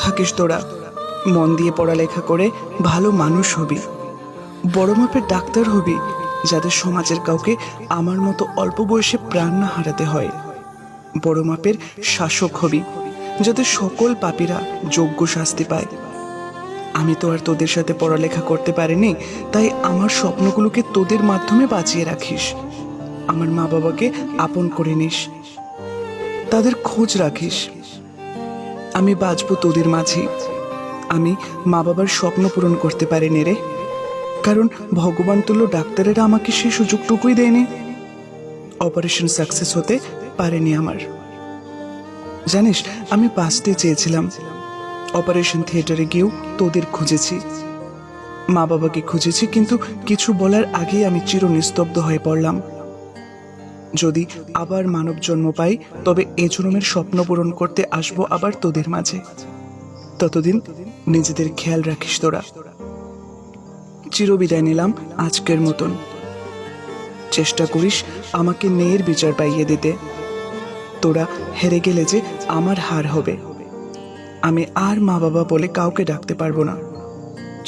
থাকিস তোরা, মন দিয়ে পড়ালেখা করে ভালো মানুষ হবি, বড় মাপের ডাক্তার হবি, যাদের সমাজের কাউকে আমার মতো অল্প বয়সে প্রাণ না হারাতে হয়। বড় মাপের শাসক হবি, যাতে সকল পাপীরা যোগ্য শাস্তি পায়। আমি তো আর তোদের সাথে পড়ালেখা করতে পারিনি, তাই আমার স্বপ্নগুলোকে তোদের মাধ্যমে বাঁচিয়ে রাখিস। আমার মা বাবাকে আপন করে নিস, তাদের খোঁজ রাখিস। আমি বাঁচবো তোদের মাঝে। আমি মা বাবার স্বপ্ন পূরণ করতে পারিনি রে, কারণ ভগবান তুল্য ডাক্তারেরা আমাকে সেই সুযোগটুকুই দেয়নি। অপারেশন সাকসেস হতে পারেনি আমার। জানিস, আমি বাঁচতে চেয়েছিলাম। অপারেশন থিয়েটারে গিয়েও তোদের খুঁজেছি, মা বাবাকে খুঁজেছি, কিন্তু কিছু বলার আগেই আমি চিরনিস্তব্ধ হয়ে পড়লাম। যদি আবার মানব জন্ম পাই, তবে এ জন্মের স্বপ্ন পূরণ করতে আসবো আবার তোদের মাঝে। ততদিন নিজেদের খেয়াল রাখিস তোরা। চিরবিদায় নিলাম আজকের মতন। চেষ্টা করিস আমাকে ন্যায়ের বিচার পাইয়ে দিতে। তোরা হেরে গেলে যে আমার হার হবে। আমি আর মা বাবা বলে কাউকে ডাকতে পারবো না।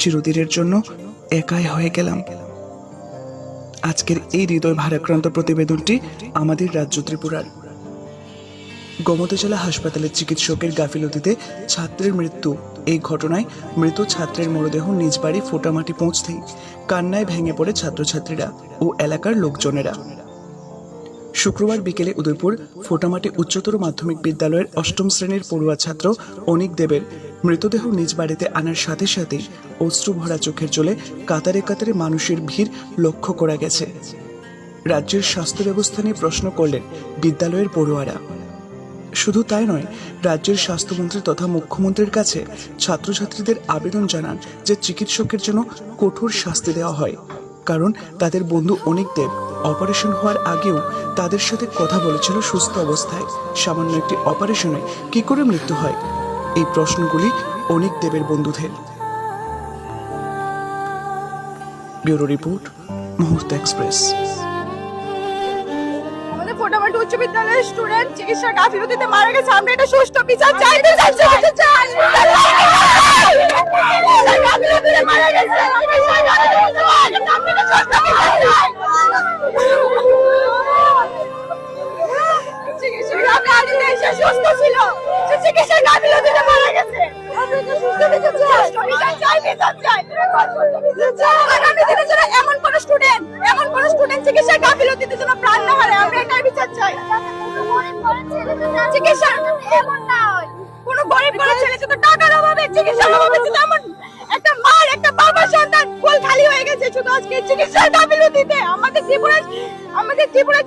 চিরদিনের জন্য একাই হয়ে গেলাম। আজকের এই হৃদয় ভারাক্রান্ত প্রতিবেদনটি আমাদের রাজ্য ত্রিপুরার গোমতী জেলা হাসপাতালের চিকিৎসকের গাফিলতিতে ছাত্রের মৃত্যু। এই ঘটনায় মৃত ছাত্রের মরদেহ নিজ বাড়ি ফোটামাটি পৌঁছতেই কান্নায় ভেঙে পড়ে ছাত্রছাত্রীরা ও এলাকার লোকজনেরা। শুক্রবার বিকেলে উদয়পুর ফোটামাটি উচ্চতর মাধ্যমিক বিদ্যালয়ের অষ্টম শ্রেণীর পড়ুয়া ছাত্র অনিক দেবের মৃতদেহ নিজ বাড়িতে আনার সাথে সাথেই অশ্রু ভরা চোখের জলে কাতারে কাতারে মানুষের ভিড় লক্ষ্য করা গেছে। রাজ্যের স্বাস্থ্য ব্যবস্থা নিয়ে প্রশ্ন করলেন বিদ্যালয়ের পড়ুয়ারা। শুধু তাই নয়, রাজ্যের স্বাস্থ্যমন্ত্রী তথা মুখ্যমন্ত্রীর কাছে ছাত্রছাত্রীদের আবেদন জানান যে চিকিৎসকের জন্য কঠোর শাস্তি দেওয়া হয়, কারণ তাদের বন্ধু অনিক দেব অপারেশন হওয়ার আগেও তাদের সাথে কথা বলেছিল সুস্থ অবস্থায়। সামান্য একটি অপারেশনে কি করে মৃত্যু হয়? এই প্রশ্নগুলি অনিক দেবের বন্ধুদের। ব্যুরো রিপোর্ট, মুহূর্ত এক্সপ্রেস। ফোটামাটি উচ্চ বিদ্যালয়ের স্টুডেন্ট চিকিৎসা গাফিলতিতে মারা গেছে। আমরা এটা সুষ্ঠু বিচার চাই। মারা গেছে সুস্থ ছিল, চিকিৎসা গাফিলতিতে মারা গেছে। এমন কোন স্টুডেন্ট চিকিৎসা গাফিলতিতে যেন প্রাণ না হারায়, আমরা এটাই বিচার চাই। চিকিৎসা এমন না হয়, কোন গরিব ঘরের ছেলে শুধু টাকার অভাবে, চিকিৎসার অভাবে, যেমন একটা মার একটা বাবার সন্তান কোল খালি হয়ে গেছে শুধু আজকে চিকিৎসার গাফিলতিতে। আমাদের ত্রিপুরার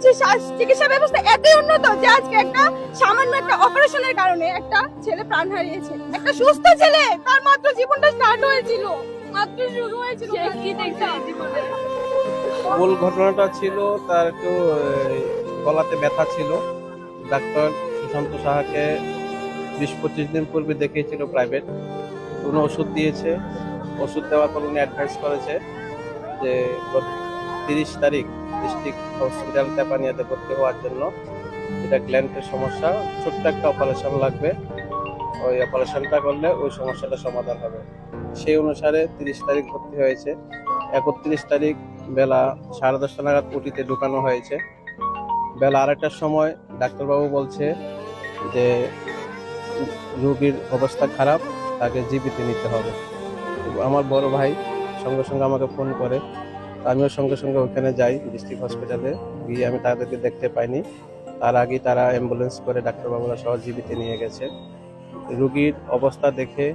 চিকিৎসা ব্যবস্থা এতই উন্নত যে আজকে একটা সামান্য একটা অপারেশনের কারণে একটা ছেলে প্রাণ হারিয়েছে। একটা সুস্থ ছেলে, তার মাত্র জীবনটা স্টার্ট হয়েছিল, মাত্র শুরু হয়েছিল। কি দেখছে জীবনে? মূল ঘটনাটা ছিল তার একটু গলাতে ব্যথা ছিল। ডাক্তার সুশান্ত সাহাকে 20-25 দিন পূর্বে দেখিয়েছিল প্রাইভেট। উনি ওষুধ দিয়েছে। ওষুধ দেওয়ার পর উনি অ্যাডভাইস করেছে যে 30 তারিখ ডিস্ট্রিক্ট হসপিটাল তেপানিয়াতে ভর্তি হওয়ার জন্য। এটা গ্ল্যান্ডের সমস্যা, ছোট্ট একটা অপারেশন লাগবে। ওই অপারেশনটা করলে ওই সমস্যাটা সমাধান হবে। সেই অনুসারে 30 তারিখ ভর্তি হয়েছে। 31 তারিখ বেলা 10:30 নাগাদ ওটিতে ঢুকানো হয়েছে। বেলা 2টার সময় ডাক্তারবাবু বলছে যে রোগীর অবস্থা খারাপ, তাকে জীবিত নিতে হবে। আমার বড় ভাই সঙ্গে সঙ্গে আমাকে ফোন করে, আমিও সঙ্গে সঙ্গে ওখানে যাই ডিস্ট্রিক্ট হসপিটালে। গিয়ে আমি তাদেরকে দেখতে পাইনি। তার আগেই তারা অ্যাম্বুলেন্স করে ডাক্তারবাবুরা সহ জীবিত নিয়ে গেছে। রোগীর অবস্থা দেখে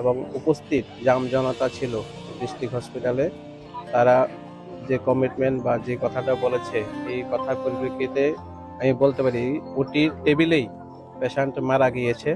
এবং উপস্থিত জাম জনতা ছিল ডিস্ট্রিক্ট হসপিটালে, তারা যে কমিটমেন্ট বা যে কথাটা বলেছে, এই কথার পরিপ্রেক্ষিতে আমি বলতে পারি ওটির টেবিলেই পেশেন্ট মারা গিয়েছে।